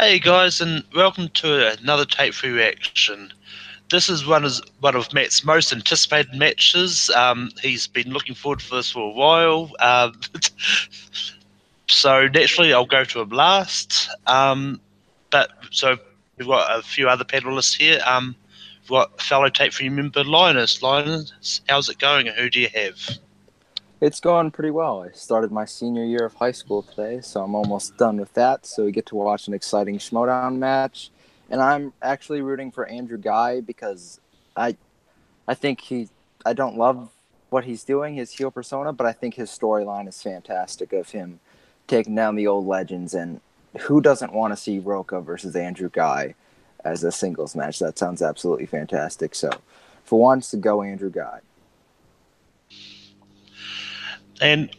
Hey guys, and welcome to another tape free reaction. This is one of Matt's most anticipated matches. He's been looking forward to this for a while. So naturally, I'll go to him last. But so we've got a few other panelists here. We've got fellow tape free member Linus. Linus, how's it going, and who do you have? It's going pretty well. I started my senior year of high school today, so I'm almost done with that. So we get to watch an exciting Schmoedown match. And I'm actually rooting for Andrew Ghai because I think I don't love what he's doing, his heel persona, but I think his storyline is fantastic of him taking down the old legends. And who doesn't want to see Roca versus Andrew Ghai as a singles match? That sounds absolutely fantastic. So for once, go Andrew Ghai. And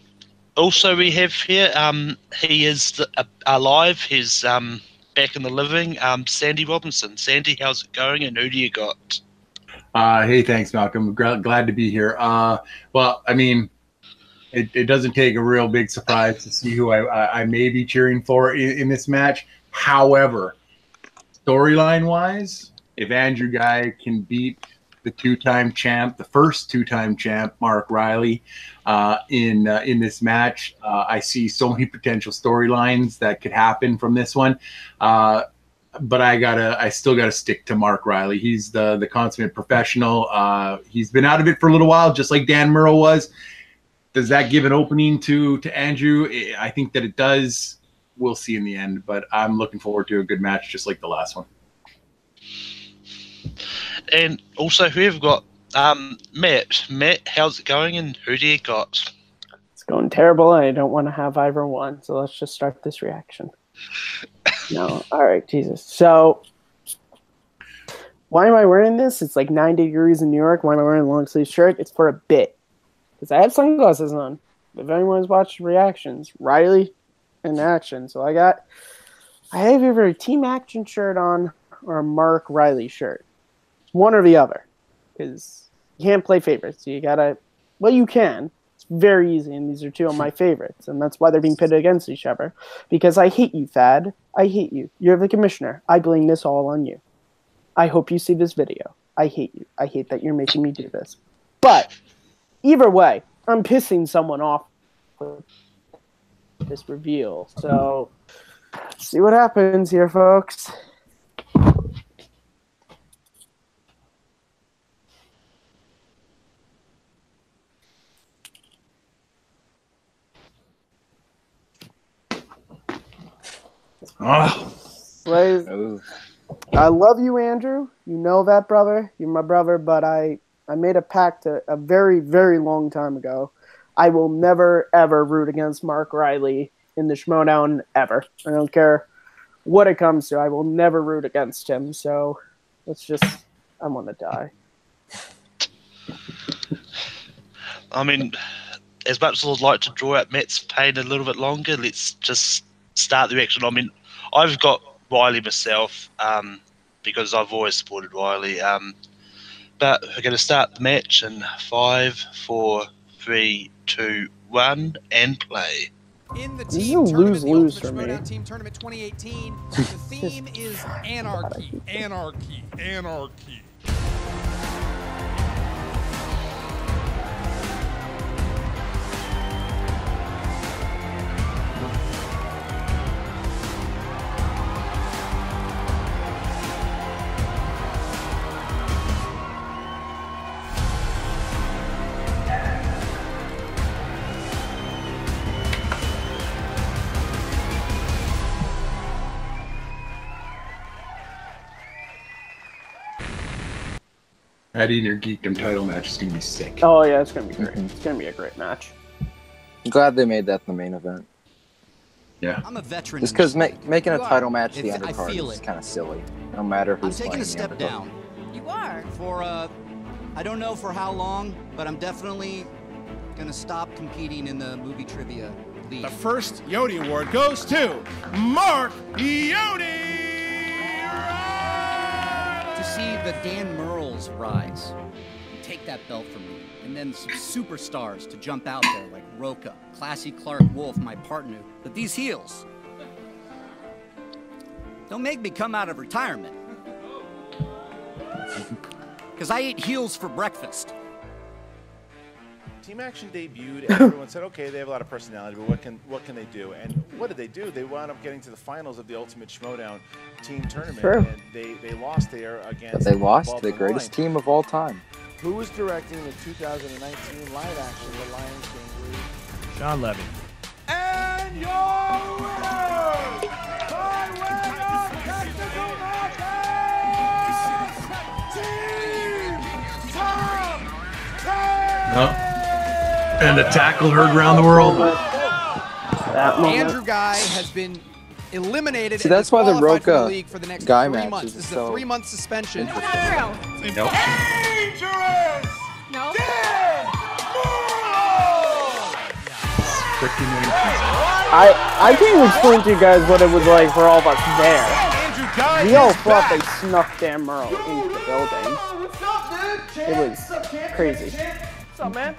also we have here, he is alive. He's back in the living. Sandy Robinson. Sandy, how's it going, and who do you got? Hey, thanks, Malcolm. Glad to be here. Well, I mean, it doesn't take a real big surprise to see who I may be cheering for in this match. However, storyline-wise, if Andrew Ghai can beat the the first two-time champ, Mark Reilly, in this match, I see so many potential storylines that could happen from this one. But I still gotta stick to Mark Reilly. He's the consummate professional. He's been out of it for a little while, just like Dan Murrow was. Does that give an opening to Andrew? I think that it does. We'll see in the end, but I'm looking forward to a good match, just like the last one. And also, we've got Matt. Matt, how's it going, and who do you got? It's going terrible. I don't want to have either one, so let's just start this reaction. No, all right, Jesus. So, why am I wearing this? It's like 90 degrees in New York. Why am I wearing a long sleeve shirt? It's for a bit, because I have sunglasses on. If anyone's watched reactions, Reilly in action. So I have either a Team Action shirt on or a Mark Reilly shirt. One or the other, because you can't play favorites. You gotta, well, you can. It's very easy, and these are two of my favorites, and that's why they're being pitted against each other. Because I hate you, Thad. I hate you. You're the commissioner. I blame this all on you. I hope you see this video. I hate you. I hate that you're making me do this. But either way, I'm pissing someone off with this reveal. So see what happens here, folks. Oh. I love you, Andrew. You know that, brother. You're my brother, but I made a pact a very, very long time ago. I will never, ever root against Mark Reilly in the Schmoedown ever. I don't care what it comes to. I will never root against him. So let's just, I want to die. I mean, as much as I'd like to draw out Matt's pain a little bit longer, let's just start the reaction. I mean, I've got Reilly myself, because I've always supported Reilly. But we're going to start the match in 5, 4, 3, 2, 1, and play. In the This is team a tournament, lose-lose the Ultimate for me. Schmoedown Team Tournament 2018, the theme is anarchy, anarchy, anarchy. That Inner Geekdom title match is gonna be sick. Oh, yeah, it's going to be great. It's going to be a great match. I'm glad they made that the main event. Yeah. I'm a veteran. Just because making a You title are. match the I undercard feel is it. kind of silly. No matter I'm who's taking playing a step the undercard. down. You are? For, I don't know for how long, but I'm definitely gonna stop competing in the movie trivia league. The first Yodi Award goes to Mark Yodi! To see the Dan Murrells rise, take that belt from me, and then some superstars to jump out there like Roca, Classy Clark Wolf, my partner. But these heels, Don't make me come out of retirement. Because I ate heels for breakfast. Team Action debuted, and everyone said, okay, they have a lot of personality, but what can they do? And what did they do? They wound up getting to the finals of the Ultimate Schmoedown team tournament, and they lost there against. But they lost to the greatest team of all time. Who was directing the 2019 live action The Lions Game? Sean Levy. And your winner, by way of technical knockout, Team Tom Ghai. And the tackle heard around the world. Andrew Ghai has been eliminated. See, that's why the Roca league for the next Ghai 3 match months. is This is so a 3-month suspension. Nope. No. I can't explain to you guys what it was like for all of us there. We all thought they snuck Dan Murrow into the building. It was crazy. What's up, man?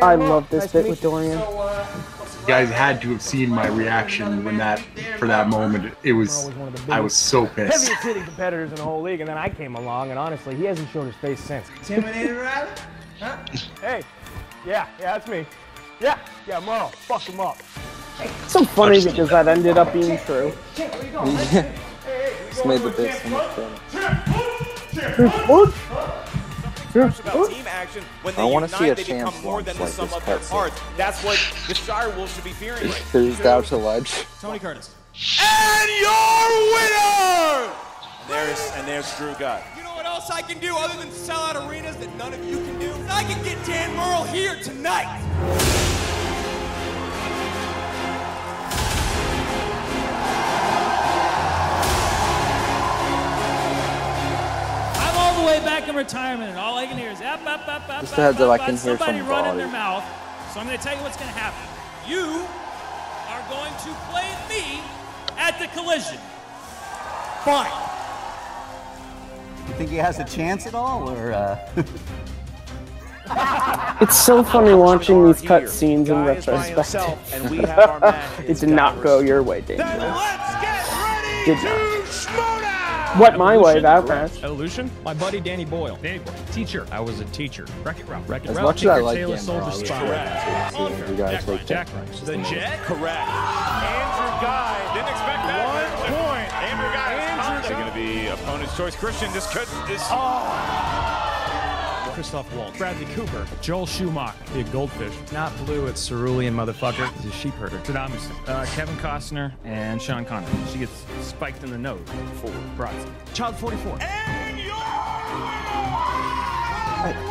I love this bit with Dorian. You guys had to have seen my reaction when for that moment. It was, I was so pissed. Heaviest hitting competitors in the whole league, and then I came along, and honestly, he hasn't shown his face since. Intimidated, Reilly? Huh? Hey, yeah, that's me. Yeah, Merle, fuck him up. It's so funny because that ended up being true. It's made the bit so much better. Team action, when I want to see a they become chance more launch than like the sum this of their cutscene. parts. That's what the Shire Wolves should be fearing right now. Cruised out to ledge. Tony Curtis. And your winner! And there's Drew Ghai. You know what else I can do other than sell out arenas that none of you can do? I can get Dan Murrow here tonight. I'm all the way back in retirement, and all I can hear is Just a heads up, I can hear somebody some running volley. their mouth. So I'm going to tell you what's going to happen. You are going to play me at the collision. Fine. You think he has a chance at all, or? It's so funny watching these cutscenes in retrospect. It did not go your way, Daniel. Did not. What my way, that match. Evolution? My buddy Danny Boyle. Teacher. I was a teacher. Wreck-It Ralph. As much as I like Taylor Dan sold Murrow, the I spine. wish you guys like Jack that. Ryan. The Jet? Correct. Andrew Ghai. Didn't expect that. 1 point. Andrew Ghai. Is going to be opponent's choice. Christian, this could. Christoph Waltz. Bradley Cooper. Joel Schumacher. The Goldfish. Not blue, it's cerulean motherfucker. He's a sheep herder. Saddam Hussein. Kevin Costner and Sean Connery. She gets spiked in the nose. Broadside. Child 44.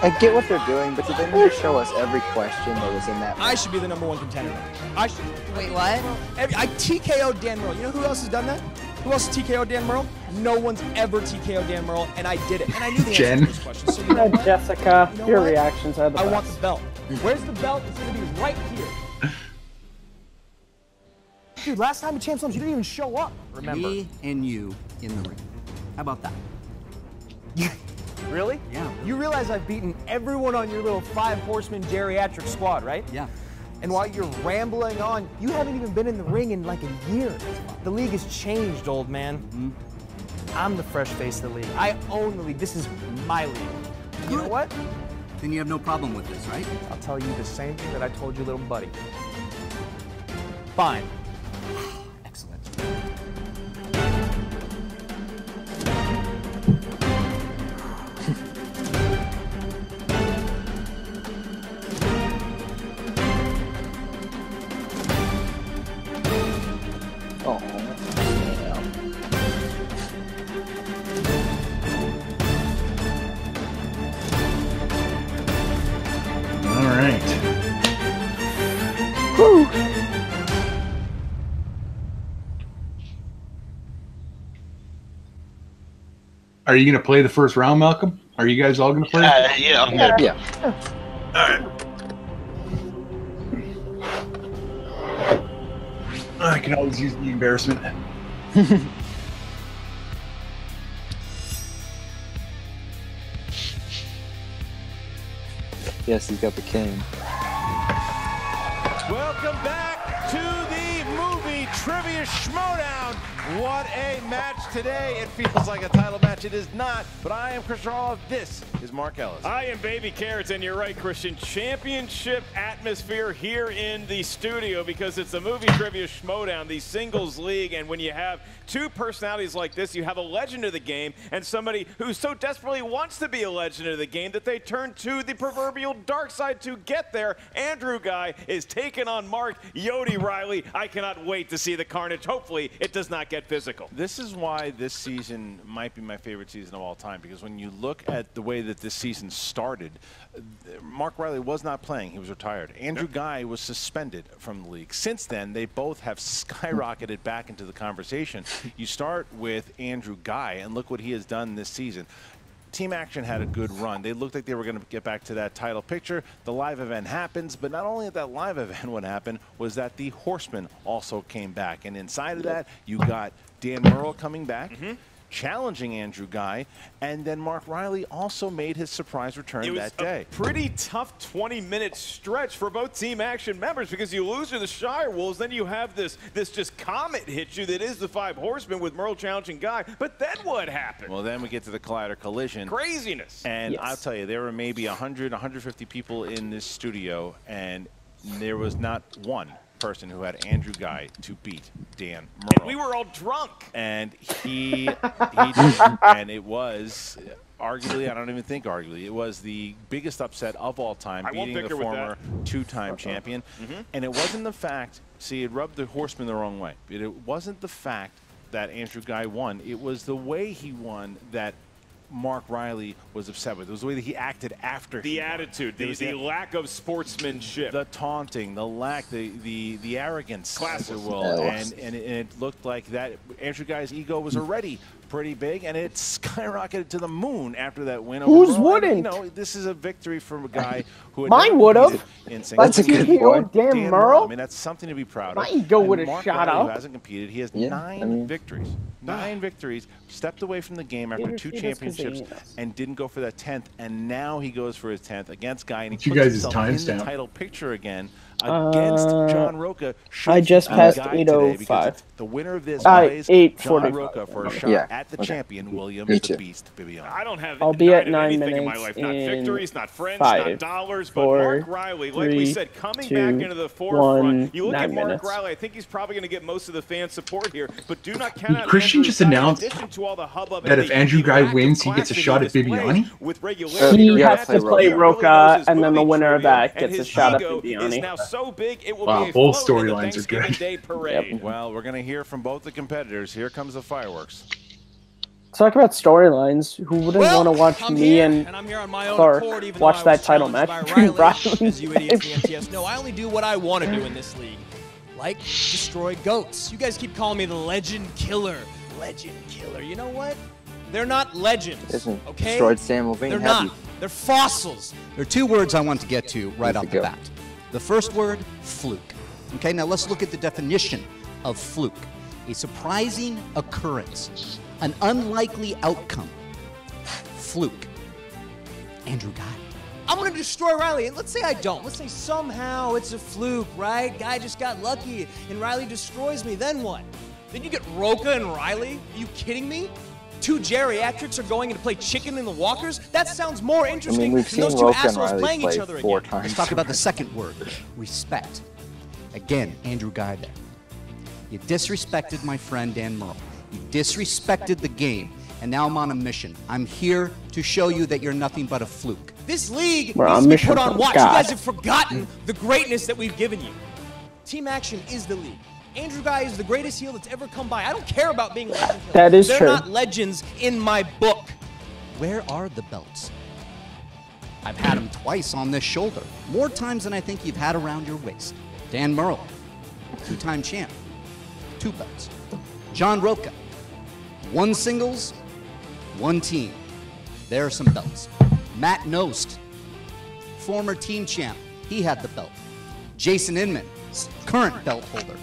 I get what they're doing, but did they need to show us every question that was in that match? I should be the #1 contender. I should. Wait, what? I TKO'd Dan Murrow. You know who else has done that? Who else TKO'd Dan Murrow? No one's ever TKO'd Dan Murrow, and I did it. And I knew the answer to this question. So you know what? Jessica, You know your what? reactions are the I best. want the belt. Where's the belt? It's going to be right here. Dude, last time at Champ Slams, you didn't even show up. Remember? Me and you in the ring. How about that? Really? Yeah. You realize I've beaten everyone on your little 5-horseman geriatric squad, right? Yeah. And while you're rambling on, you haven't even been in the ring in like a year. The league has changed, old man. Mm-hmm. I'm the fresh face of the league. I own the league. This is my league. You know what? Then you have no problem with this, right? I'll tell you the same thing that I told you, little buddy. Fine. Excellent. Oh, All right. Whew. Are you going to play the first round, Malcolm? Are you guys all going to play? Yeah, I'm good. yeah. All right. I can always use the embarrassment. Yes, he's got the cane. Welcome back to the movie Trivia Schmoedown. What a match today. It feels like a title match. It is not, but I am Chris Roloff. This is Mark Ellis. I am Baby Carrots, and you're right, Christian. Championship atmosphere here in the studio because it's the movie Trivia Schmoedown, the singles league, and when you have two personalities like this, you have a legend of the game and somebody who so desperately wants to be a legend of the game that they turn to the proverbial dark side to get there. Andrew Ghai is taking on Mark Yodi Reilly. I cannot wait to see the carnage. Hopefully, it does not get physical. This is why this season might be my favorite season of all time, because when you look at the way that this season started, Mark Reilly was not playing. He was retired. Andrew Ghai was suspended from the league. Since then, they both have skyrocketed back into the conversation. You start with Andrew Ghai, and look what he has done this season. Team Action had a good run. They looked like they were going to get back to that title picture. The live event happens, but not only that live event, what happened was that the Horsemen also came back. And inside of that, you got Dan Murrell coming back, challenging Andrew Ghai, and then Mark Reilly also made his surprise return that day. It was a pretty tough 20-minute stretch for both Team Action members because you lose to the Shire Wolves, then you have this just comet hit you that is the Five Horsemen with Murrell challenging Ghai. But then what happened? Well, then we get to the Collider Collision. Craziness. And I'll tell you, there were maybe 100, 150 people in this studio, and there was not one person who had Andrew Ghai to beat Dan Murrell. And we were all drunk. And he did. And it was arguably, I don't even think arguably, it was the biggest upset of all time, beating the former two-time champion. And it wasn't the fact, see, it rubbed the Horsemen the wrong way. It wasn't the fact that Andrew Ghai won. It was the way he won that Mark Reilly was upset with. It was the way that he acted after the attitude, the lack of sportsmanship, the taunting, the lack, the arrogance, class, as it will, and it looked like that Andrew Ghai's ego was already pretty big, and it skyrocketed to the moon after that win. Whose wouldn't? You know, this is a victory from a guy who had mine would have. That's a good point. Dan Murrell. I mean, that's something to be proud of. My ego would have shot up. Who hasn't competed? He has 9 victories. 9 victories. Stepped away from the game after 2 championships and didn't go for that 10th. And now he goes for his 10th against Ghai, and he puts himself in the title picture again against John Roca. I just passed 8:05. The winner of this plays John Roca for a shot at the champion, William the Beast Bibiano. I don't have I'll be at 9 anything in my life. Not victories, not friends, not dollars, but Mark Reilly, like we said, coming back into the forefront. You look at Mark Reilly, I think he's probably going to get most of the fan support here, but do not count out Christian just announced that if Andrew Ghai wins, he gets a shot at Bibiani? He has to play Roca, and then the winner of that gets a shot at Bibiani. So big, it will wow, be a both storylines are good. Day parade. Well, we're going to hear from both the competitors. Here comes the fireworks. Talk about storylines. Who wouldn't want to watch me and I'm here on my own Clark accord, even watch though I that was title challenged match? by Reilly, as you idiots in the MTS know, I only do what I want to do in this league. Like, destroy goats. You guys keep calling me the legend killer. Legend killer. You know what? They're not legends, okay? Destroyed Sam Levine. They're not. They're fossils. There are 2 words I want to get to right off the bat. The first word, fluke. Okay, now let's look at the definition of fluke. A surprising occurrence, an unlikely outcome. Fluke. Andrew Ghai. I'm going to destroy Reilly, and let's say I don't. Let's say somehow it's a fluke, right? Guy just got lucky, and Reilly destroys me. Then what? Then you get Roca and Reilly? Are you kidding me? 2 geriatrics are going in to play chicken in the walkers? That sounds more interesting than those 2 assholes playing each other again. Let's talk about the second word, respect. Again, Andrew Ghai there. You disrespected my friend Dan Murrell. You disrespected the game, and now I'm on a mission. I'm here to show you that you're nothing but a fluke. This league needs to be put on watch. You guys have forgotten the greatness that we've given you. Team Action is the league. Andrew Ghai is the greatest heel that's ever come by. I don't care about being legends. That is true. true. They're not legends in my book. Where are the belts? I've had them twice on this shoulder. More times than I think you've had around your waist. Dan Murrell, 2-time champ, 2 belts. John Roca, 1 singles, 1 team. There are some belts. Matt Nost, former team champ, he had the belt. Jason Inman, current belt holder.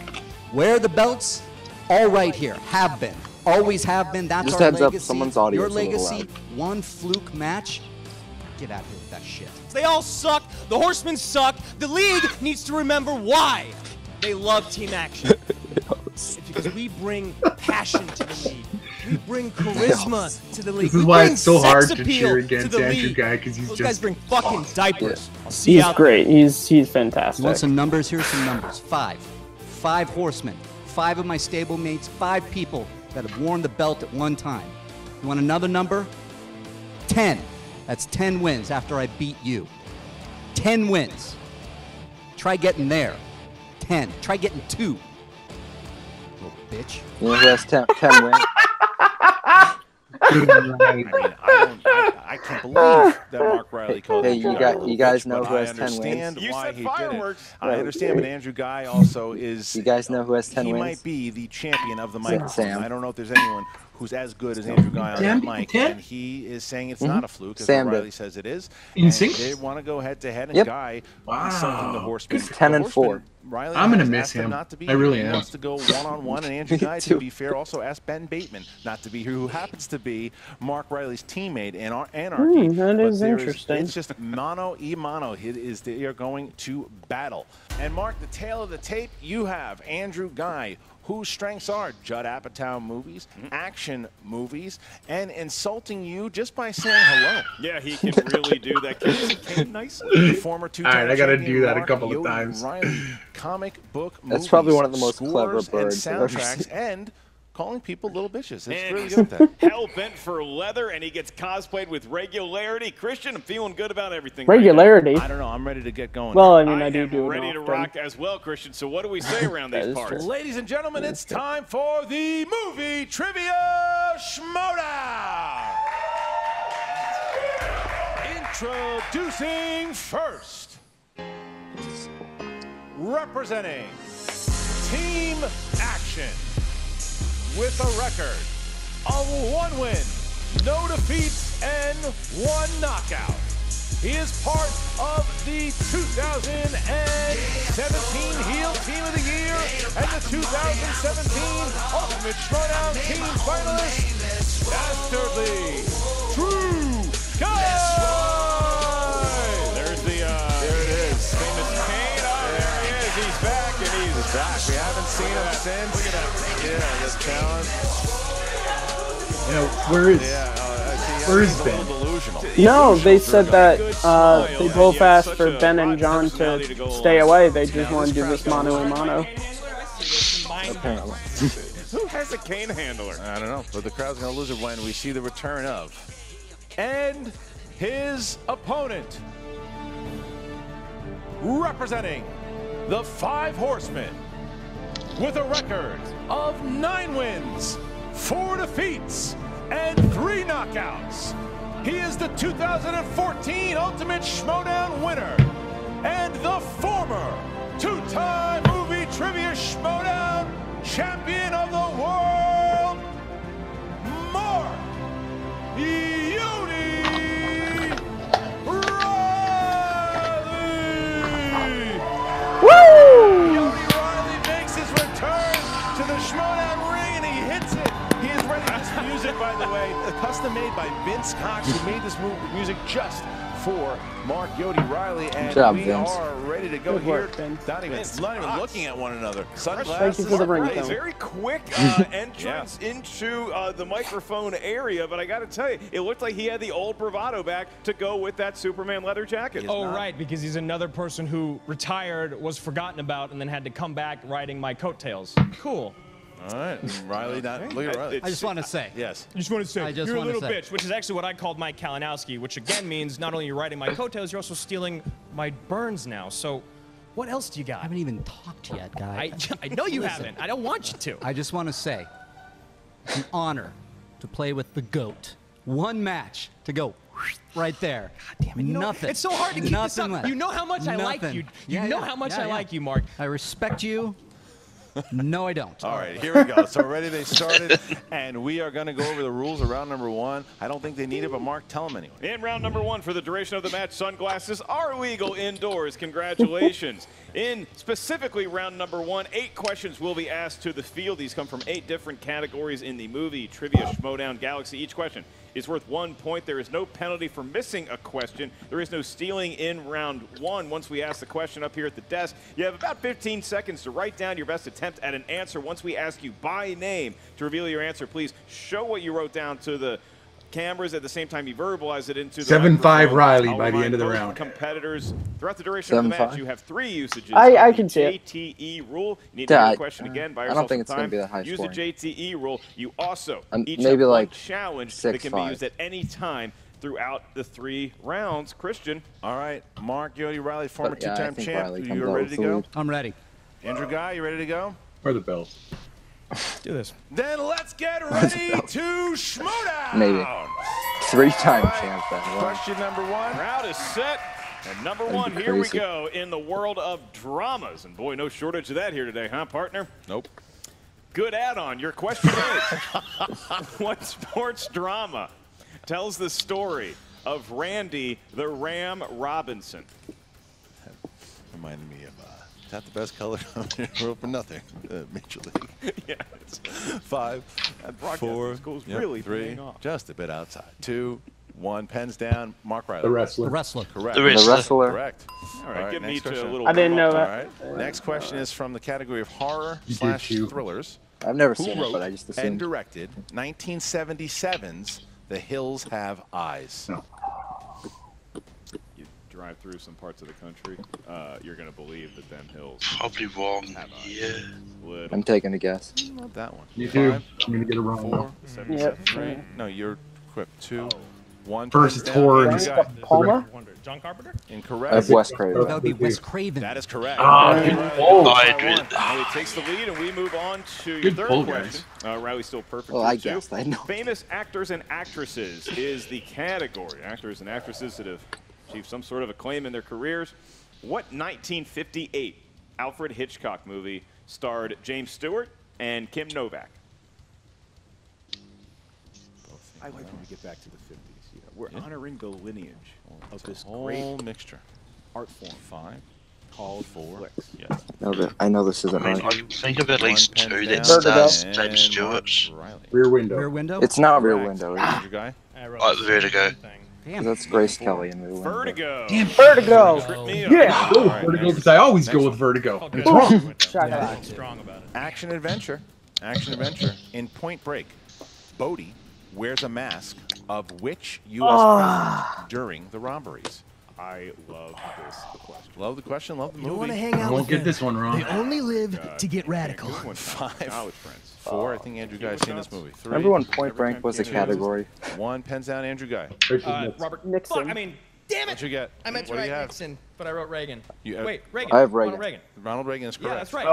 Where are the belts? All right here, have been, always have been. That's just our heads legacy. Up, someone's audio your legacy, 1 fluke match. Get out of here with that shit. They all suck. The Horsemen suck. The league needs to remember why they love Team Action. because we bring passion to the league. We bring charisma to the league. This is why it's so hard to cheer against Andrew Ghai, because he's Those just... guys bring fucking diapers. I'll see He's you out great. He's fantastic. You want some numbers? Here's some numbers. 5. 5 horsemen. 5 of my stablemates. 5 people that have worn the belt at one time. You want another number? 10. That's 10 wins after I beat you. 10 wins. Try getting there. 10. Try getting 2. Little bitch. You know who has 10 wins? I can't believe that Mark Reilly called Hey, Andrew you guys Ghai, know but who has I 10 wins? understand You why said he fireworks. did it. I understand, but Andrew Ghai also is... You guys know who has 10 he wins? might be the champion of the microphone. Sam. I don't know if there's anyone who's as good as Andrew Ghai on that mic, and he is saying it's not a fluke, as Reilly says it is. And they want to go head-to-head, and Ghai is something the Horseman... He's 10-4. Reilly I'm going to has miss asked him him. not to be I really he am. wants to go one-on-one, and Andrew Ghai, to be fair, also asked Ben Bateman not to be here, who happens to be Mark Reilly's teammate in Anarchy. That is interesting. It's just mano-y-mano. They are going to battle. And Mark, the tail of the tape, you have Andrew Ghai, whose strengths are Judd Apatow movies, action movies, and insulting you just by saying hello. Yeah, he can really do that. Came nicely. The former two-time All right, I got to champion do that a Mark couple of Yogi times. Reilly, comic book That's movies, probably one of the most clever scores birds I've and ever soundtracks, seen. and calling people little bitches. It's And really good at that. hell-bent for leather, and he gets cosplayed with regularity. Christian, I'm feeling good about everything. Regularity? I don't know. I'm ready to get going. Well, I mean, I do am it ready to often. rock as well, Christian. So what do we say around these parts? Ladies and gentlemen, it's time for the movie trivia Schmoedown. Introducing first, representing Team Action with a record of 1 win, no defeats, and 1 knockout. He is part of the 2017 Heel Team of the Year and the 2017 Ultimate Schmoedown Team finalist, Dastardly True Guy. There's the, there it is, famous Kane. Oh, there he is. He's back, and he's back. We haven't seen him since. Look at that. Yeah, the challenge. You know, where is Ben? No, they said that they both asked for Ben and John to stay away. They just want to do this mano-a-mano. Apparently. Who has a cane handler? I don't know, but the crowd's going to lose it when we see the return of. And his opponent, representing the 5 Horsemen, with a record of 9 wins, 4 defeats, and 3 knockouts. He is the 2014 Ultimate Schmoedown winner and the former 2-time movie trivia Schmoedown champion of the world, Mark Yogi Reilly. Woo! Yogi Reilly makes his return to the Schmoedown ring, and he hits it. He is ready. This music, by the way, custom made by Vince Cox, who made this music just for Mark Yogi Reilly, and we are ready to go here. Not even looking at one another. Sunglasses. Thank you for the ringtone. Very quick entrance into the microphone area, but I got to tell you, it looked like he had the old bravado back to go with that Superman leather jacket. Oh, right, because he's another person who retired, was forgotten about, and then had to come back riding my coattails. Cool. All right, Reilly, look at Reilly. I just want to say. Yes. I just want to say, you're a little say. bitch, which is actually what I called Mike Kalinowski, which again means not only you're riding my coattails, you're also stealing my burns now. So what else do you got? I haven't even talked yet, Guy. I know you haven't. I don't want you to. I just want to say, it's an honor to play with the GOAT. 1 match to go right there. God damn it. Nothing. It's so hard to keep this up. Left. You know how much I like you. You know how much I like you, Mark. I respect you. No, I don't. All right, here we go. So already they started, and we are going to go over the rules of round number 1. I don't think they need it, but Mark, tell them anyway. In round number 1, for the duration of the match, sunglasses are legal indoors. Congratulations. In specifically round number 1, 8 questions will be asked to the field. These come from 8 different categories in the movie Trivia Schmoedown Galaxy. Each question is worth 1 point. There is no penalty for missing a question. There is no stealing in round 1. Once we ask the question up here at the desk, you have about 15 seconds to write down your best attempt attempt at an answer. Once we ask you by name to reveal your answer, please show what you wrote down to the cameras at the same time you verbalize it into the 7-5 Riley I'll by the end of the both round. Competitors, throughout the duration of the match, you have 3 usages. I can see it. JTE rule. You need to hear the question again. Buy I yourself don't think some it's going time. to be that high Use scoring. the JTE rule. You also each maybe have like one challenge that can be 6-5. used at any time throughout the 3 rounds. Christian. All right, Mark, Yodi Reilly, former Yeah, I two-time think champ. Reilly You comes out ready with to the go? lead. I'm ready. Andrew Ghai, you ready to go? Or the bells. Do this. Then let's get ready to Schmoedown. Maybe. 3-time champ. Then. Wow. Question number 1. Crowd is set. And number That'd 1, be here we crazy. go in the world of dramas. And boy, no shortage of that here today, huh, partner? Nope. Good add-on. Your question is, what sports drama tells the story of Randy the Ram Robinson? Reminded me of, is that the best color on the world for nothing? Major League. Yeah. 5, That broadcast 4, school's really 3, paying off. just a bit outside. 2, 1, pens down. Mark Reilly. The wrestler. The wrestler. Correct. The The wrestler. Correct. All right, give me next each a question. little I didn't know All that. right. Next question is from the category of horror You / do too. thrillers. I've never Who seen it, wrote but I just and assumed. directed 1977's The Hills Have Eyes? No. You drive through some parts of the country, you're going to believe that them hills Probably wrong. have eyes. Yeah. Little. I'm taking a guess. Not that one. You do. 5, I'm going to get it wrong. 4, Yep. 3. No, you're equipped. 2, 1. First, pens it's down. horror. Andrew Ghai. Palma? John Carpenter? Incorrect. I have Wes Craven. That would be Wes Craven. That is correct. Good pull. Riley takes the lead, and we move on to your Good third pull, question. Riley's still perfect. Well, I for the guessed. show. I know. Famous actors and actresses is the category. Actors and actresses that have achieved some sort of acclaim in their careers. What 1958 Alfred Hitchcock movie starred James Stewart and Kim Novak? I like when we get back to the 50s. Yeah, we're honoring the lineage of this Whole great mixture. art form 5, called 4. flicks. Yes. No, but I know this isn't I mean, right. I think of at least One 2 pen that down. stars And James Stewart. Mark Reilly. Rear window. Rear window. It's not Rear Correct. Window. Andrew Ghai. I wrote Like Vertigo. Damn. That's Grace Kelly in Rear Window. Vertigo. Vertigo. Trip me up. Yeah. Go All with right, Vertigo next. because I always Next go one. with Vertigo. Oh, It's good. wrong. Shaka. Strong about it. Action adventure. Action adventure. In Point Break, Bodie wears a mask of which U.S. president during the robberies? I love this question. Love the question. Love the You want to movie. hang I out won't with get them. this one wrong. They only live to get radical. Good one. 5, College friends. 4. I think Andrew Guy's seen this movie. 3. Remember when Point Every Blank time was a Keanu category? loses. 1. Pens down. Andrew Guy. Robert Nixon. Fuck, I mean, damn What'd it! you get? I meant to What do write you have? Nixon, but I wrote Reagan. You- Wait, Reagan. I have Ronald Reagan. Ronald Reagan is correct. Yeah, that's right.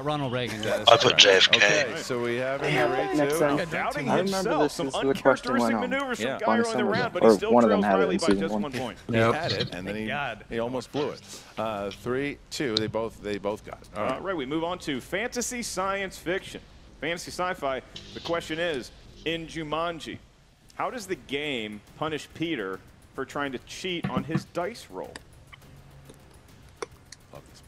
Ronald Reagan. I put JFK. Okay, so we have it here. Nixon. Doubting I remember himself. this Some is the question uncharacteristic went on. maneuvers from Yeah. Ghai early in the Summer round, ago. but he Or still one of them trails had it Riley in by season just 1. 1 point. He Yep. had it, and then he almost blew it. 3, 2. They both got it. All right, we move on to fantasy science fiction. Fantasy sci-fi. The question is, in Jumanji, how does the game punish Peter for trying to cheat on his dice roll? Love this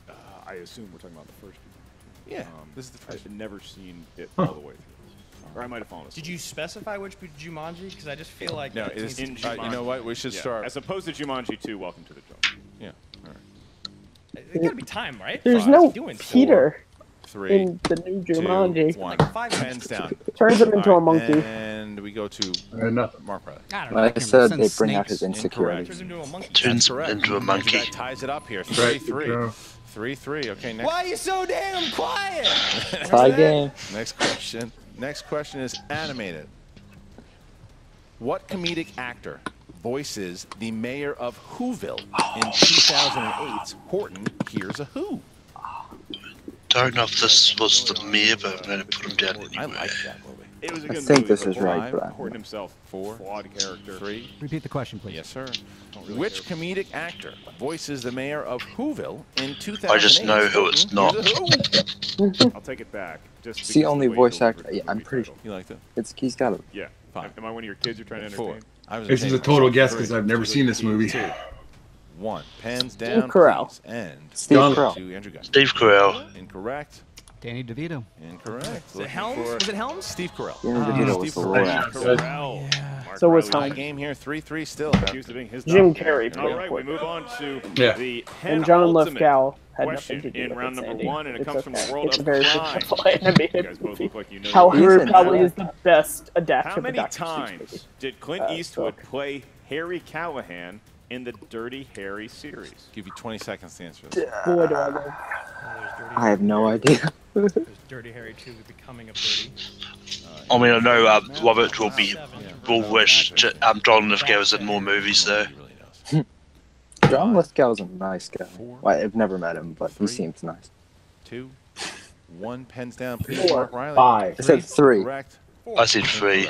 movie. I assume we're talking about the first Jumanji. Yeah, this is the first. I've never seen it all the way through. Or I might have fallen asleep. Did you specify which Jumanji? Because I just feel like No, that it's needs to be- you know what? We should Yeah, start. as opposed to Jumanji 2, Welcome to the Jungle. Yeah. All right. It gotta be time, right? There's 5, no What's he doing? Peter 3, in the new 2, Jumanji. 1. Like 5 Pens down. Turns him into All a right, monkey. And we go to Nothing. Mark Riley. I don't know. I can't said remember. they bring out his Snakes. insecurities. Turns into a monkey. Turns Correct. into a Andrew monkey. Guy ties it up here. Right, 3-3. good 3-3. Okay, next. Why are you so damn quiet? Tie game. Next question. Next question is animated. What comedic actor voices the mayor of Whoville in 2008's Horton Hears a Who? Don't know if this was the mayor, but I'm going to put him down I anyway. like that movie. It was a I good think movie, this but is right, Five, but I- Horton himself, 4, flawed character. 3. Repeat the question, please. Yes, sir. really Which care. comedic actor voices the mayor of Whoville in 2008? I just know who it's Horton Hears a Who? I'll take it back. Just It's the because only way you voice delivered actor. the Yeah, I'm movie pretty title. You liked it? He's got it. Yeah. Fine. Am I one of your kids you're trying to 4. entertain? I was This is a entertaining total myself. guess 3, because I've never seen this movie. 2, 1. Pens down, Carell. please. And Steve John- Carell. to Andrew Guy. Steve Carell. Incorrect. Danny DeVito. Incorrect. Is it Helms? Was it Helms? Steve Carell. Danny DeVito was Steve the Carell. last. Carell. So was Tie Tom. game here, 3-3 still. Accused of being his Jim doppelganger. Carrey. All right, we move on to Yeah. the And John penultimate Lithgow had question nothing to do in with round it, number Sandy. 1, and it It's comes from okay. the world It's a of very crime. successful animated You guys both movie. look like you know. However, He's probably in is the best adaptation How of a many Dr. Seuss times movie. did Clint Eastwood fuck. play Harry Callahan in the Dirty Harry series? Give you 20 seconds to answer this. Boy, do I know. I have no idea. There's Dirty Harry 2, The Becoming of Dirty. I mean, I know Robert will wish John Lithgow was in more movies, though. John Lithgow's a nice guy. Well, I've never met him, but he seems nice. 2, 1, pens down, please. Mark Reilly. 5. I said 3. Correct. I said 3.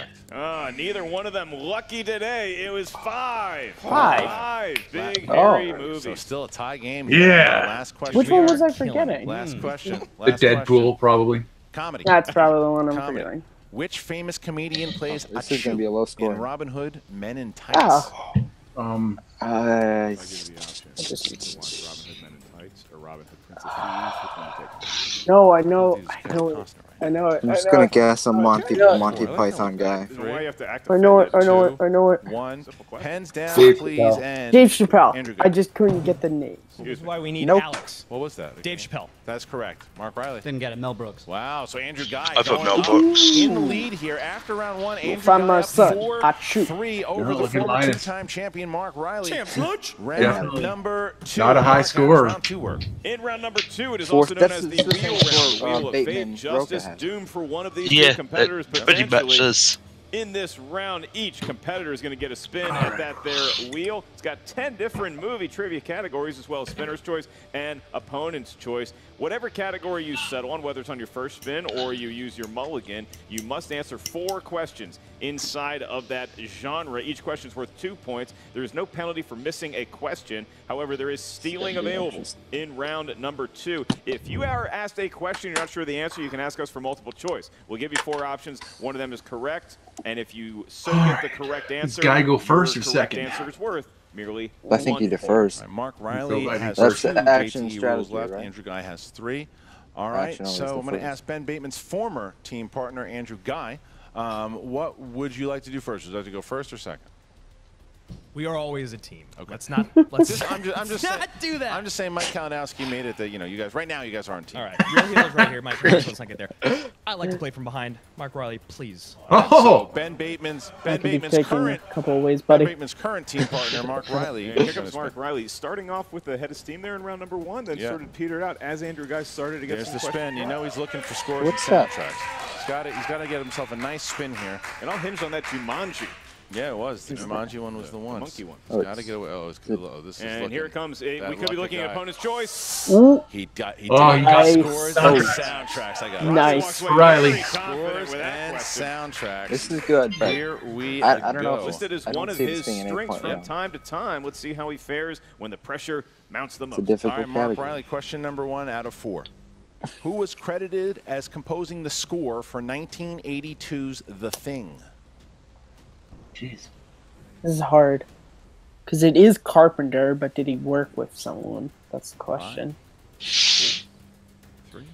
Neither one of them lucky today. It was 5. 5. Big Oh. hairy movie. So still a tie game. Yeah. Last question. Which one here. was I forgetting? Last question. The Last Deadpool, question. probably. Comedy. That's probably the one I'm Comedy. forgetting. Which famous comedian plays This is going to be a low in score. Robin Hood Men in Tights? Oh. I'll give you the option. Robin Hood Men in Tights or Robin Hood Prince of Thieves. Which one you take? No, I know it. I know it. I'm just I know going it. to guess a Monty Yeah. Python guy. Why you have to act I know it. offended? I know it. I know it. 1. Simple question. Pens down, Dave please. Chappelle. And Dave Chappelle. Andrew, I just couldn't get the name. This is why we need Nope. Alex. What was that? Dave Chappelle. That's correct. Mark Riley. Didn't get it. Mel Brooks. Wow. So Andrew Ghai I thought going Mel up Brooks. in the lead here after round 1. Andrew Find Ghai my up son. I shoot. 4-3 over You're the looking former minus. two-time champion Mark Riley. Champs lunch. Round Definitely. number 2. Not a high Mark, how does score. Round 2 work. In round number 2, it is Fourth- also known that's as the the same wheel for, round. Wheel of Bateman, Fate, justice, Roca had. doom for one of these Yeah, two competitors pretty much potentially. is. In this round, each competitor is going to get a spin at their wheel. It's got 10 different movie trivia categories, as well as spinner's choice and opponent's choice. Whatever category you settle on, whether it's on your first spin or you use your mulligan, you must answer 4 questions inside of that genre. Each question is worth 2 points. There is no penalty for missing a question. However, there is stealing available in round number 2. If you are asked a question, you're not sure of the answer, you can ask us for multiple choice. We'll give you 4 options. One of them is correct. And if you so get the correct answer, Guy go first your or correct second? answer is worth merely I think 1 you did point. first. All right, Mark Riley I has think 2 That's the action JT rules strategy, left. right? Andrew Ghai has 3. All right, Action always so the I'm going to first. ask Ben Bateman's former team partner, Andrew Ghai. What would you like to do first? Would you like to go first or second? We are always a team. Okay. Let's not. Let's I'm just saying, do that. I'm just saying Mike Kalinowski made it that, you guys, right now, you guys aren't a team. All right. Real heels right here. My let's not get there. I like to play from behind. Mark Riley, please. So Ben Bateman's I could be taken current a couple of ways, Ben buddy. Bateman's current team partner, Mark Riley. And here comes Mark Riley, starting off with the head of steam there in round number 1, then Yeah. sort of petered out as Andrew Ghai started to get There's some the questions. spin. You know he's looking for scores What's and that? soundtracks. He's got to get himself a nice spin here. And I'll hinge on that Jumanji. Yeah, it was. The Jumanji one was the one. monkey one. He's got to get away. This is And looking, here it comes. We that could be lucky looking at guy. opponent's choice. Ooh, He got he got Nice. scores and soundtracks. I got it. Nice. Walks away Riley. very confident Scores with that and question. soundtracks. This is good, but Here we I don't know go. if Listed as I don't one of see this his being an strengths 8-point from time to time. Let's see how he fares when the pressure mounts the It's a most. difficult All right, Mark category. Riley, question number 1 out of 4. Who was credited as composing the score for 1982's The Thing? Jeez. this is hard. Because it is Carpenter, but did he work with someone? That's the question. 3,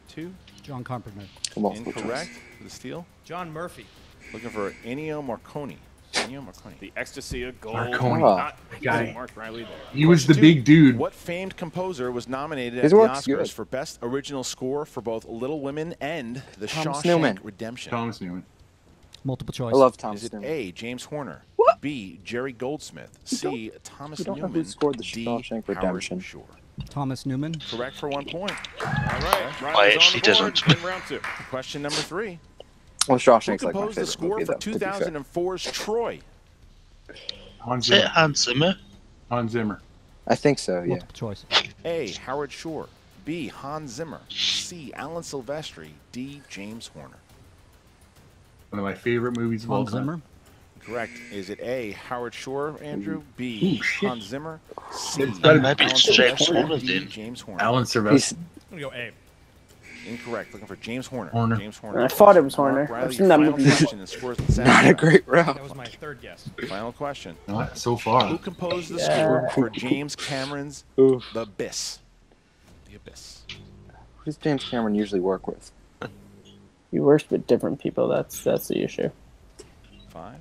2, John Carpenter. multiple choice. incorrect for the steal. John Murphy. Looking for Ennio Morricone. Ennio Morricone. The ecstasy of gold. Marconi. Not Guy. Mark Riley there. He was the Question big dude. What famed composer was nominated His at the work's Oscars good. for Best Original Score for both Little Women and The Thomas Shawshank Newman. Redemption? Thomas Newman. Multiple choice. I love Is Thomas it Newman. A, James Horner, B, Jerry Goldsmith, C, Thomas you don't know Newman, who scored The D, Shawshank Howard Redemption. Shore? Thomas Newman. Correct for 1 point. All right. I Riley's actually on the board didn't. in round 2. Question number 3. Well, Who Shawshank's like my composed the favorite score movie, for though, to be fair. 2004's Troy? Hans Is it Zimmer. Hans Zimmer? Hans Zimmer. I think so, yeah. Multiple choice. A, Howard Shore, B, Hans Zimmer, C, Alan Silvestri, D, James Horner? One of my favorite movies of all Hans time. Zimmer. Correct. Is it A, Howard Shore, Andrew, B, Ooh, shit. Hans Zimmer, C, It's gotta be- Maybe it's Alan James Silvestri, Horner D, then. James Horner? Alan He's, Silvestri. I'm going to go A. Incorrect. Looking for James Horner. Horner. James Horner. I thought it was Mark Horner. Riley, I've seen that final movie. question and scores and not a soundtrack. great round. That was my third guess. Final question. Not so far. Who composed the score for James Cameron's Oof. The Abyss? The Abyss. Who does James Cameron usually work with? He works with different people. That's the issue. 5,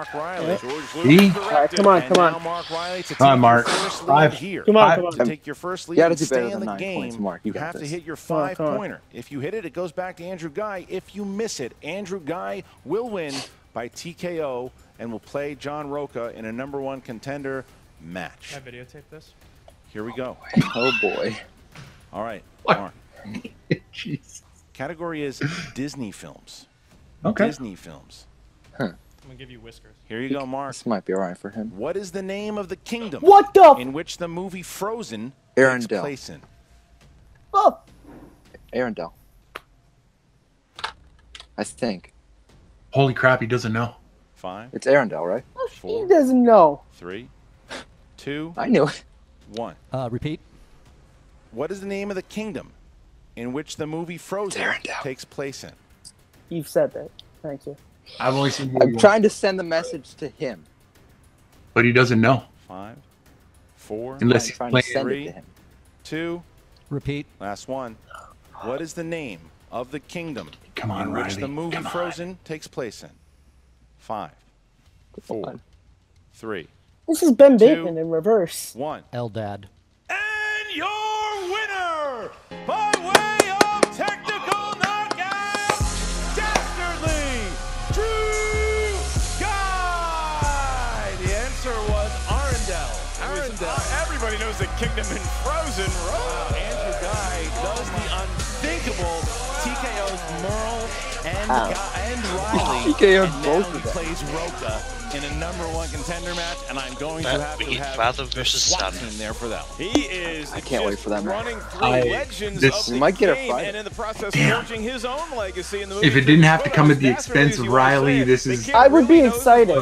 Mark Reilly. See? All right, come on, come on. Mark Reilly to Come on, take Mark. your first lead Five. here. Come on, come on. To take your first lead You gotta and do better stay in than the 9 game, points, Mark. You got have to this. hit your Come on, come on. 5-pointer. If you hit it, it goes back to Andrew Ghai. If you miss it, Andrew Ghai will win by TKO and will play John Roca in a #1 contender match. Can I videotape this? Here we go. Oh boy. All right. What? Jesus. Category is Disney films. Okay. Disney films. Huh. I'm gonna give you whiskers. Here you go, Mark. This might be alright for him. What is the name of the kingdom What the? in which the movie Frozen takes Arendelle. place in? Oh, Arendelle. I think. Holy crap, he doesn't know. 5, It's Arendelle, right? he 4, doesn't know. 3, 2, I knew it. 1. Repeat. What is the name of the kingdom in which the movie Frozen Arendelle. takes place in? You've said that. Thank you. I've only seen I'm trying to send the message to him. but he doesn't know. 5, 4, Unless I'm he's trying playing. to send it 3, to him. 2, Repeat. last one. What is the name of the kingdom Come on, in which Reilly. the movie Come on. Frozen takes place in? 5, 4, 3, This is Ben 2, Bateman in reverse. 1. Eldad. And your winner by way of technical knockout, Dastardly Drew Ghai. The answer was Arendelle. Everybody knows the kingdom in Frozen. Andrew Ghai does the unthinkable. TKO's Merle and Reilly. TKO'd And now both he of them. plays Roca in a #1 contender match, and I'm going to That have to be have father the versus SWAT son. team there for that one. He is I can't wait just for that match. running through legends of the We might get a game fight. and in the process forging his own legacy in the movie. If it didn't have to come at the expense of Reilly, this is. I would be excited.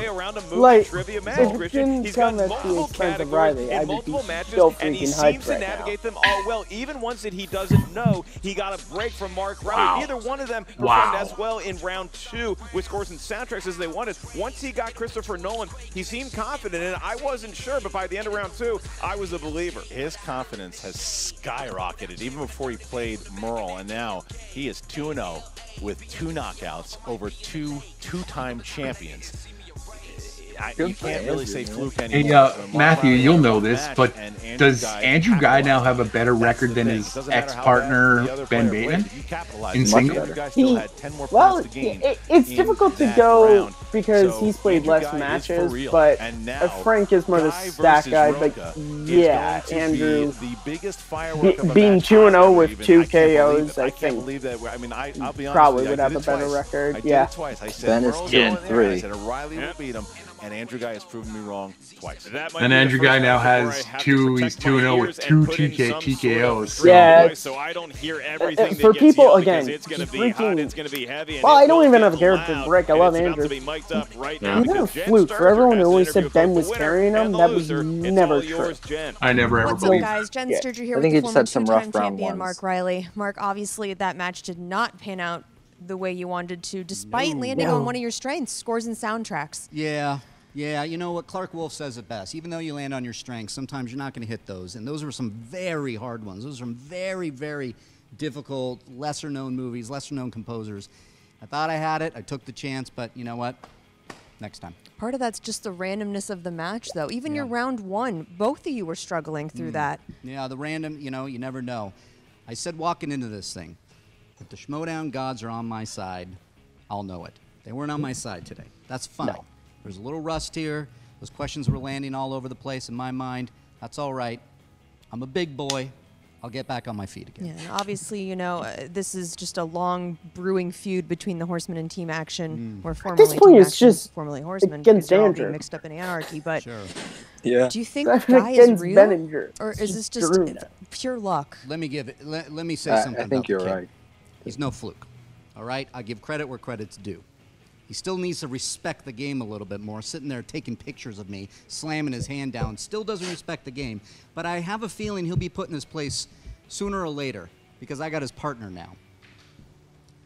Like, trivia match, if it Christian. didn't He's come got at the multiple expense of categories Reilly, in I would be multiple matches, so and he freaking seems hyped to right now. navigate them all well. Even ones that he doesn't know, he got a break from Mark Reilly. Wow. Neither one of them performed Wow. as well in round 2 with scores and soundtracks as they wanted. Once he got Christopher Nolan, he seemed confident, and I wasn't sure, but by the end of round 2, I was a believer. His confidence has skyrocketed even before he played Merle, and now he is 2-0 with 2 knockouts over two-time champions. You can't really say fluke anymore. Hey, Matthew, you'll know this, but does Andrew Ghai now have a better record than his ex-partner Ben Bateman in singles? Well, it's difficult to go because he's played less matches, but Frank is more the stat guy. But yeah, Andrew being 2-0 with 2 KOs, I think probably would have a better record. Yeah, Ben is 2-3. I said Reilly will beat him. And Andrew Ghai has proven me wrong twice. And Andrew Ghai now has he's 2-0 with 2 TKOs. So. Yeah, so I don't hear everything for people again. It's going to be hot, it's going to be heavy. Well, I don't even have a character break. I love Andrew. He's not a fluke. For everyone who always said Ben was carrying him, that was never true. I never ever What's up, believed. guys? Jen Sturger here I think with he the just former had some rough two-time round champion ones. Mark Reilly. Mark, obviously that match did not pan out the way you wanted to, despite landing on one of your strengths, scores and soundtracks. Yeah, you know what? Clark Wolf says it best. Even though you land on your strengths, sometimes you're not going to hit those. And those were some very hard ones. Those are some very, very difficult, lesser-known movies, lesser-known composers. I thought I had it. I took the chance. But you know what? Next time. Part of that's just the randomness of the match, though. Even your round 1, both of you were struggling through that. Yeah, the random, you never know. I said walking into this thing, if the Schmoedown gods are on my side, I'll know it. They weren't on my side today. That's fine. No. There's a little rust here. Those questions were landing all over the place in my mind. That's all right. I'm a big boy. I'll get back on my feet again. Yeah, and obviously, this is just a long brewing feud between the Horsemen and Team Action, or formerly At this point, Team it's Action, just formerly Horsemen, against because they're all being Andrew. mixed up in Anarchy. But Sure. Yeah. do you think It's Ghai is against real, Benninger. or is this just Drew. pure luck? Let me say something I about think the you're kid. right. He's no fluke. All right? I give credit where credit's due. He still needs to respect the game a little bit more. Sitting there taking pictures of me, slamming his hand down, still doesn't respect the game. But I have a feeling he'll be put in his place sooner or later because I got his partner now.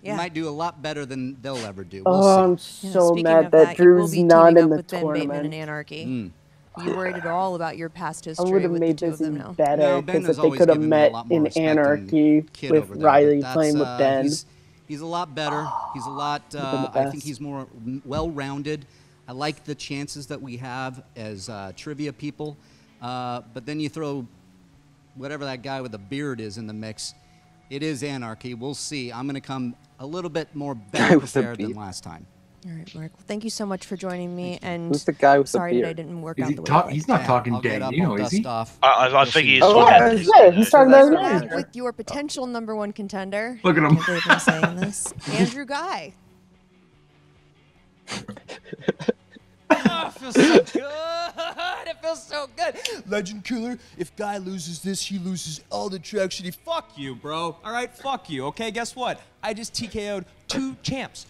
Yeah. He might do a lot better than they'll ever do. Oh, We'll I'm see. so Speaking mad of that you will Drew's be not teaming in up the with Ben Bateman in tournament. Anarchy. You worried at all about your past I history would have with made the two this of them even now? better No, Ben because has if they always could have given me a met lot more in respect than Anarchy Kid with over there, Reilly but playing with Ben. He's a lot better. He's a lot. the I think best. he's more well-rounded. I like the chances that we have as trivia people. But then you throw whatever that guy with the beard is in the mix. It is Anarchy. We'll see. I'm going to come a little bit more better with the prepared than beard. last time. All right, Mark. Well, thank you so much for joining me. And Who's the guy with the sorry beard? that I didn't work Is out he the way. he's not talking Daniel, is he? I think he is Oh, talking. yeah, he's talking about his Back manager. with your potential #1 contender. Look at I him. can't believe I'm saying this. Andrew Ghai. Oh, it feels so good. It feels so good. Legend Killer, if Ghai loses this, he loses all the traction. Fuck you, bro. All right, fuck you, okay? Guess what? I just TKO'd 2 champs.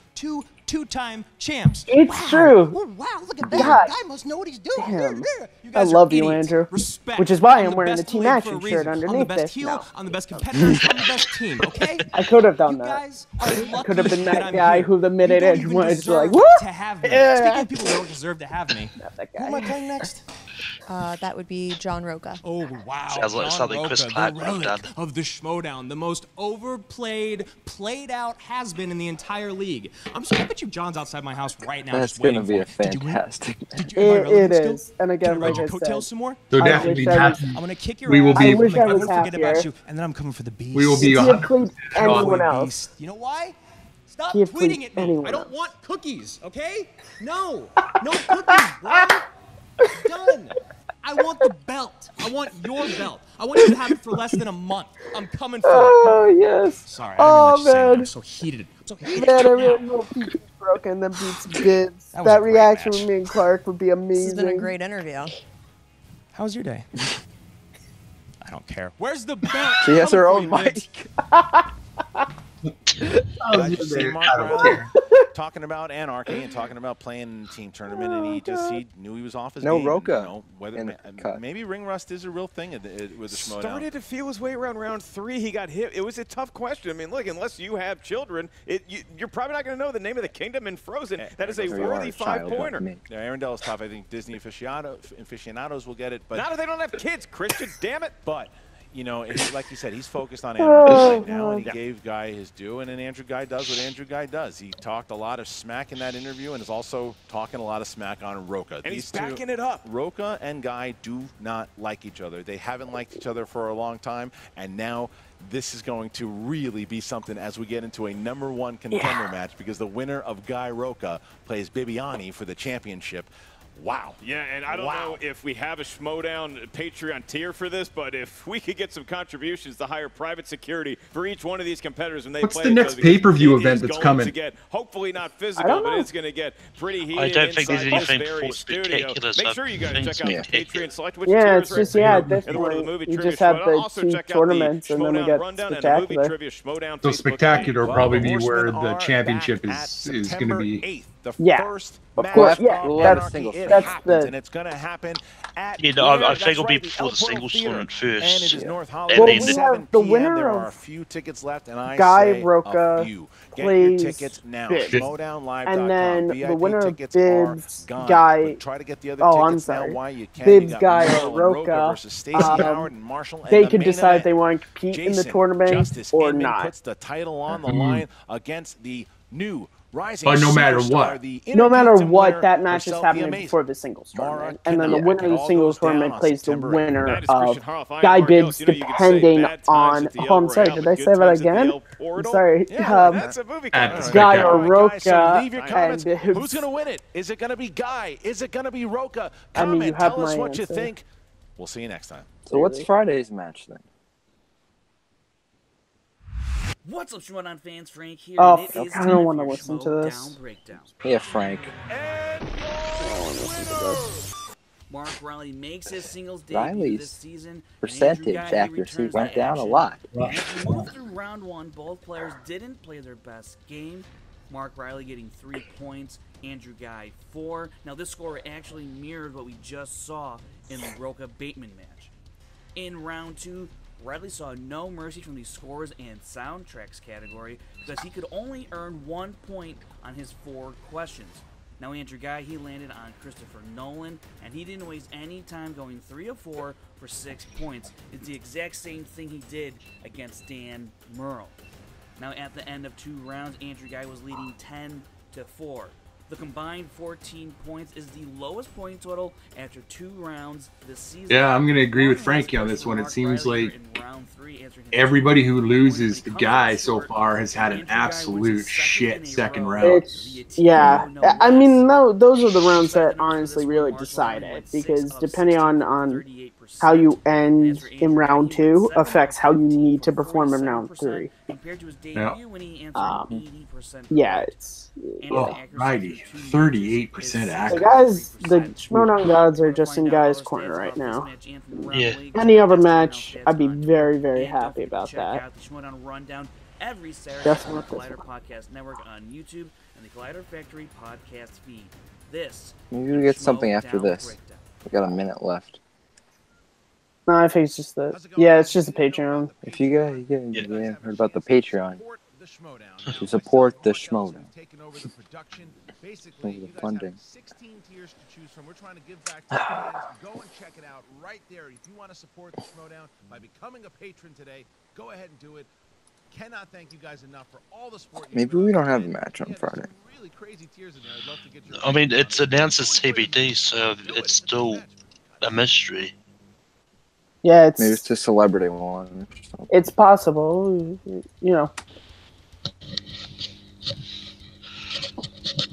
Two-time champs. It's true. Oh, wow, look at that. God. Guy must know what he's doing. Damn. You I guys are love you, idiots. Andrew. Respect. Which is why I'm the wearing the best team league for action a shirt reason. I'm the underneath best this heel, now. I'm the best competitor, I'm the best team, okay? I could have done You that. guys are I could have been lucky that guy I'm who the here. minute You don't edge even was deserve like, woo! to have me. Yeah. Speaking of people who don't deserve to have me, Not that who am guy. I playing next? That would be John Roca. Oh, wow. Sounds like John something Chris Roca, Clark the would have relic done. of the Schmoedown, the most overplayed, played out has-been in the entire league. I'm sorry, I bet you John's outside my house right now That's just going waiting to be a for me. Did you win? fantastic. Did you am I It relevant still? is. And again, Can I like ride your I coattails said, some more? So I definitely wish I was- happy. I'm gonna kick your We will ass. be. I wish I I'll was never forget about happier. you, and then I'm coming for the beast. We will be If he had played anyone Boy, else, beast. You know why? Stop He had tweeting played at me. anyone I don't else. want cookies, okay? No. No cookies, bro. Done. I want the belt. I want your belt. I want you to have it for less than a month. I'm coming for it. oh yes. Sorry, I Oh didn't mean to say that. man. I'm so heated. I'm so heated. Man, I now. really hope he beats Broken, then beats Bibbs. That was a That great reaction match. with me and Clark would be This amazing. has been a great interview. How was your day? I don't care. Where's the belt? She has her Coming own for you, mic. I just see Mark Reilly talking about anarchy and talking about playing in the team tournament, and he knew he was off his No game. Roca You know, whether in the cut. maybe ring rust is a real thing with the Schmoedown. Started to feel his way around round 3. He got hit. It was a tough question. I mean, look, unless you have children, you're probably not going to know the name of the kingdom in Frozen. That is a Or you are worthy a child like 5-pointer. me. Yeah, Arundel's tough. I think Disney aficionados will get it, but Not if they don't have kids, Christian. Damn it. But, you know, like you said, he's focused on Andrew right now, and he gave Ghai his due, and then Andrew Ghai does what Andrew Ghai does. He talked a lot of smack in that interview and is also talking a lot of smack on Roca. And These he's backing it up. Roca and Ghai do not like each other. They haven't liked each other for a long time, and now this is going to really be something as we get into a #1 contender match, because the winner of Ghai Roca plays Bibiani for the championship. Wow. Yeah, and I don't know if we have a Schmoedown Patreon tier for this, but if we could get some contributions to hire private security for each one of these competitors when they What's play the each next other, because pay-per-view it event is that's going coming? to get, hopefully not physical, but it's going to get pretty heated. I don't think there's inside this anything very for studio. spectaculars. Make sure you guys check out the Patreon, select which Yeah, tier it's is right just, for yeah, you at this in order to the point, movie you trivia just have Schmoedown. the Also two check out tournaments, the and then we Schmoedown get rundown and the movie Spectacular. trivia Schmoedown So Facebook spectacular will page. probably The be where Horsemen the are championship back is at going to September be. 8th, the Yeah, first of match course, of yeah, we'll have a Anarchy. singles It That's happens, the- and it's going to happen at Yeah, no, I where? think it'll That's be right, the before the El Portal singles Theater. tournament first. And it is North And Hollywood. Well, then we the- 7 have the p.m. winner There of are a few tickets left, and I Ghai say Roca a few. Get your plays tickets now. Bibbs. Schmoedownlive.com. And then the VIP winner of tickets are Bibbs, gone. Ghai. But try to get the other Oh, I'm tickets now sorry. while you can. Bibbs, You got Ghai, Merle or and Roca Roca. versus Stacey Howard and Marshall. And They the could main decide if event, they want to compete in the Jason tournament Justice or Inman not. puts the title on the line against the new rising But no matter superstar, what. the No matter Intercontinental what, winner, that match is herself, the happening amazing before the singles Mara tournament. And then the Canal. winner of It the all singles goes down tournament on plays the September 8th. winner That is of Christian Harloff. I am Guy Mark Ellis. Bibbs, You know, you could say depending bad times on. at the Oh, El I'm sorry, Royale, did but I good say that times at the again? El Portal. I'm sorry. Yeah, that's a movie At comment. Ghai Spectacular. or All right, guys, so Roca leave your comments. and Who's Bibbs. going to win it? Is it going to be Ghai? Is it going to be Roca? I Comment. mean, you have Tell us my what you answer. think. We'll see you next time. So what's Friday's match then? What's up, Schmoedown fans? Frank here. Oh, and it fuck, is I time don't for wanna your listen to Schmoedown this. Breakdown. Yeah, Frank. Mark Reilly makes his singles debut Riley's this season. percentage and Andrew Ghai accuracy returns went to down a action. lot. As we move through round 1, both players didn't play their best game. Mark Reilly getting 3 points, Andrew Ghai 4. Now this score actually mirrored what we just saw in the Roca Bateman match. In round 2, Reilly saw no mercy from the scores and soundtracks category because he could only earn 1 point on his 4 questions. Now Andrew Ghai, he landed on Christopher Nolan, and he didn't waste any time going 3 of 4 for 6 points. It's the exact same thing he did against Dan Merle. Now at the end of 2 rounds, Andrew Ghai was leading 10-4. The combined 14 points is the lowest point total after 2 rounds this season. Yeah, I'm going to agree with Frankie on this one. It seems like everybody who loses the Ghai so far has had an absolute shit second round. Yeah, I mean, no, those are the rounds that honestly really decide it, because depending on how you end in round 2 affects how you need to perform in round 3. Yeah, it's... Oh, righty. 38% accuracy. The guys, the Schmoedown gods are just in Ghai's corner right now. Yeah. Any other match, I'd be very, very happy about that. Schmoedown rundown every Saturday Just on the not this Collider Podcast Network on YouTube and the Collider Factory podcast feed. This Maybe we get something after Schmoedown this. breakdown. We got a minute left. No, I think it's just the... Yeah, it's just the Patreon. If you guys heard about the Patreon, to support the Schmoedown. The funding. 16 tiers to choose from. We're trying to give back to the fans. Go and check it out right there. If you want to support the Schmoedown by becoming a patron today, go ahead and do it. Cannot thank you guys enough for all the support. Maybe we don't have a match on Friday. Really crazy tiers in there. I'd love to get your I mean, it's announced as TBD, so it's still a mystery. Yeah, it's... Maybe it's a celebrity one. It's possible, you know.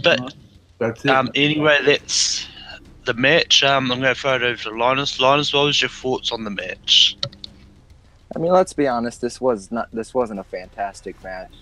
But that's it. Anyway, that's the match. I'm going to throw it over to Linus. Linus, what was your thoughts on the match? I mean, let's be honest. This wasn't a fantastic match.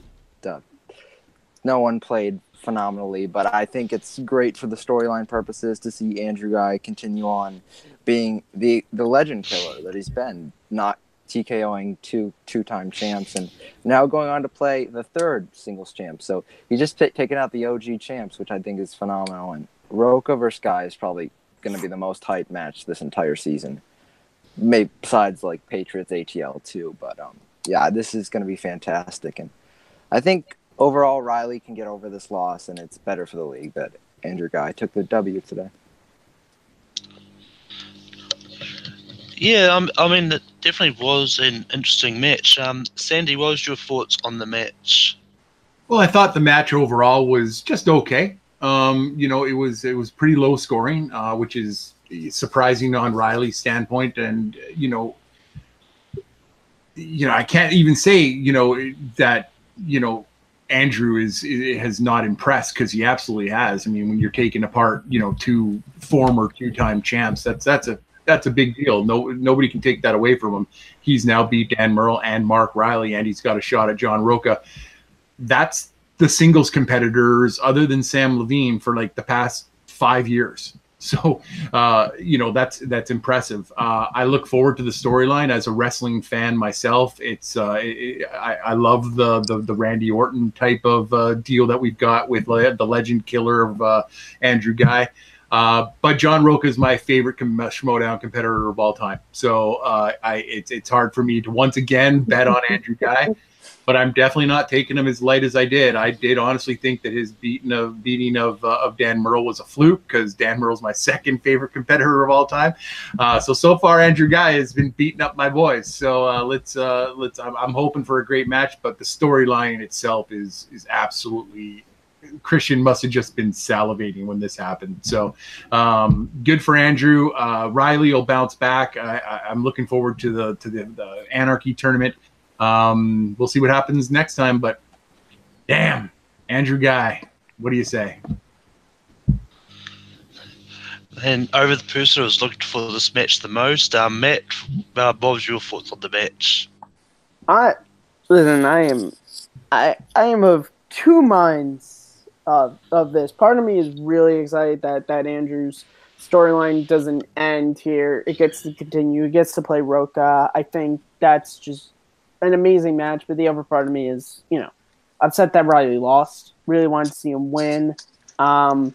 No one played phenomenally, but I think it's great for the storyline purposes to see Andrew Ghai continue on being the legend killer that he's been, not TKOing two-time champs, and now going on to play the 3rd singles champ. So he just taken out the OG champs, which I think is phenomenal. And Roca versus Ghai is probably going to be the most hyped match this entire season, maybe besides like Patriots ATL too. But yeah, this is going to be fantastic, and I think overall Reilly can get over this loss, and it's better for the league that Andrew Ghai took the W today. Yeah, I mean, it definitely was an interesting match. Sandy, what was your thoughts on the match? Well, I thought the match overall was just okay. You know, it was pretty low scoring, which is surprising on Reilly's standpoint. And you know, I can't even say that Andrew has not impressed, because he absolutely has. I mean, when you're taking apart 2 former 2-time champs, that's a big deal. Nobody can take that away from him. He's now beat Dan Murrell and Mark Reilly, and he's got a shot at John Roca. That's the singles competitors other than Sam Levine for like the past 5 years. So, that's impressive. I look forward to the storyline as a wrestling fan myself. I love the Randy Orton type of deal that we've got with the legend killer of Andrew Ghai. But John Roca is my favorite Schmoedown competitor of all time. So it's hard for me to once again bet on Andrew Ghai, but I'm definitely not taking him as light as I did. I did honestly think that his beating of Dan Murrell was a fluke, because Dan Murrell's my 2nd favorite competitor of all time. So far Andrew Ghai has been beating up my boys. So I'm hoping for a great match, but the storyline itself is absolutely. Christian must have just been salivating when this happened. So good for Andrew. Reilly will bounce back. I'm looking forward to the Anarchy tournament. We'll see what happens next time. But damn, Andrew Ghai, what do you say? And over the person who was looking for this match the most, Matt, what was your thoughts on the match? I am of 2 minds of this. Part of me is really excited that Andrew's storyline doesn't end here. It gets to continue. It gets to play Roca. I think that's just an amazing match. But the other part of me is, upset that Reilly lost. Really wanted to see him win. At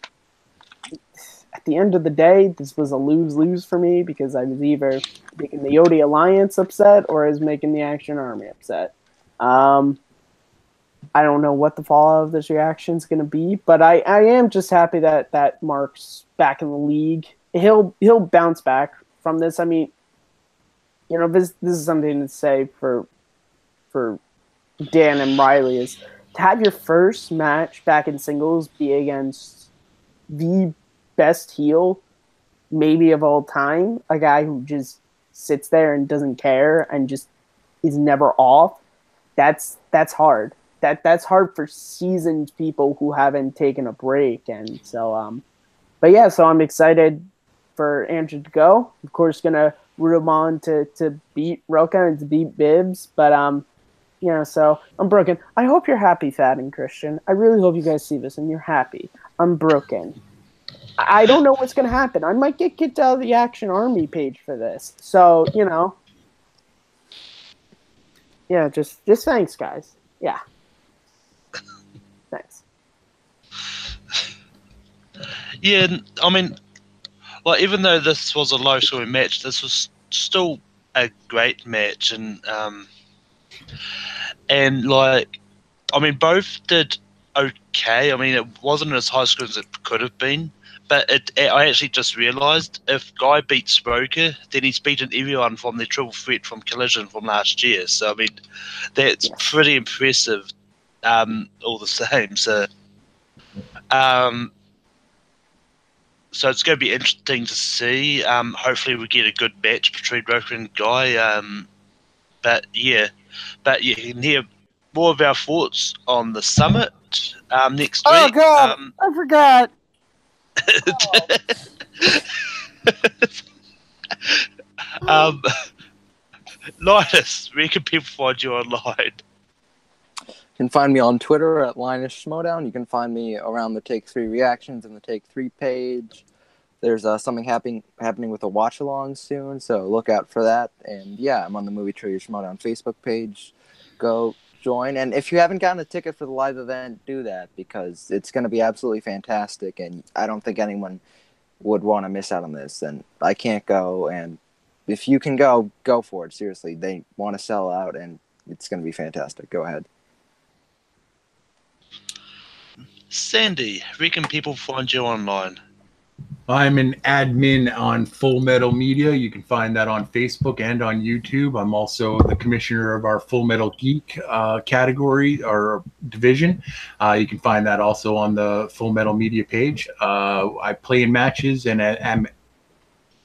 the end of the day, this was a lose-lose for me, because I was either making the Yodi Alliance upset or I was making the Action Army upset. I don't know what the fallout of this reaction is going to be, but I am just happy that Mark's back in the league. He'll bounce back from this. I mean, this is something to say for Dan and Reilly, is to have your first match back in singles be against the best heel maybe of all time, a guy who just sits there and doesn't care and just is never off. That's hard. That's hard for seasoned people who haven't taken a break. And so but yeah, so I'm excited for Andrew to go. Of course, gonna root him on to beat Roka and to beat Bibbs, but yeah, so I'm broken. I hope you're happy, Thad and Christian. I really hope you guys see this and you're happy. I'm broken. I don't know what's gonna happen. I might get kicked out of the Action Army page for this. So, yeah, just thanks, guys. Yeah. Thanks. Yeah, I mean, like, even though this was a low-scoring match, this was still a great match, and like, I mean, both did okay. I mean, it wasn't as high scoring as it could have been, but I actually just realised if Ghai beats Roka, then he's beaten everyone from the triple threat from Collision from last year. So I mean, that's pretty impressive, all the same. So, so it's going to be interesting to see. Hopefully, we get a good match between Roka and Ghai. But you can hear more of our thoughts on the summit next week. Oh God, I forgot. Linus, where can people find you online? You can find me on Twitter at Linus Schmoedown. You can find me around the Take 3 reactions and the Take 3 page. There's something happening with a watch along soon, so look out for that. And yeah, I'm on the Movie Trivia Schmoedown Facebook page. Go join, and if you haven't gotten a ticket for the live event, do that, because it's going to be absolutely fantastic, and I don't think anyone would want to miss out on this. And I can't go, and if you can go for it. Seriously, they want to sell out, and it's going to be fantastic. Go ahead. Sandy, where can people find you online? I'm an admin on Full Metal Media. You can find that on Facebook and on YouTube. I'm also the commissioner of our Full Metal Geek category or division. You can find that also on the Full Metal Media page. I play in matches and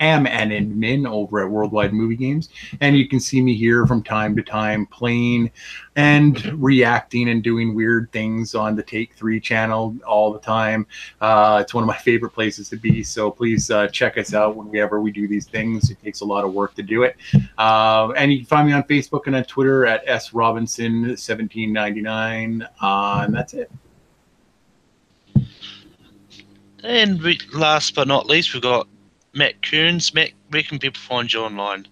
am an admin over at Worldwide Movie Games, and you can see me here from time to time playing and reacting and doing weird things on the Take 3 channel all the time. It's one of my favorite places to be, so please check us out whenever we do these things. It takes a lot of work to do it. And you can find me on Facebook and on Twitter at srobinson1799, and that's it. And last but not least, we've got Matt Kearns. Matt, where can people find you online?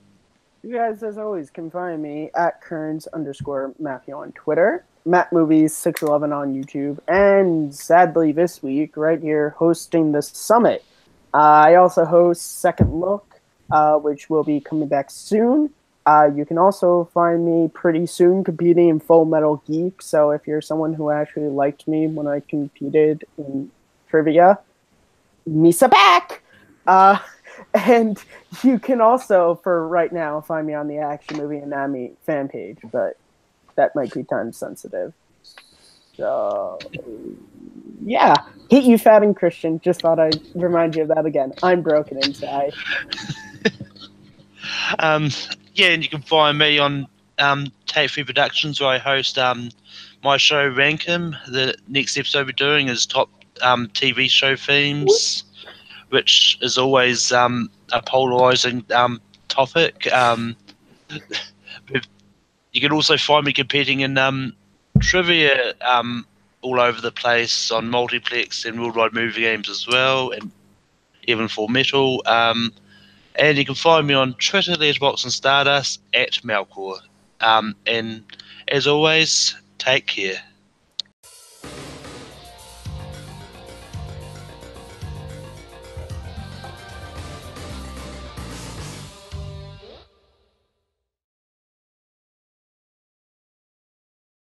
You guys, as always, can find me at Kearns_Matthew on Twitter, Matt Movies 611 on YouTube, and sadly this week, right here, hosting the Summit. I also host Second Look, which will be coming back soon. You can also find me pretty soon competing in Full Metal Geek, so if you're someone who actually liked me when I competed in trivia, Misa back! And you can also, for right now, find me on the Action Movie Anatomy fan page, but that might be time sensitive. So, yeah. Hate you, Fat and Christian. Just thought I'd remind you of that again. I'm broken inside. Yeah, and you can find me on Take 3 Productions, where I host my show, Rank 'Em. The next episode we're doing is top TV show themes, which is always a polarizing topic. You can also find me competing in trivia all over the place on Multiplex and Worldwide Movie Games as well, and even Full Metal. And you can find me on Twitter, Letterboxd, and Stardust at Malcor. And as always, take care.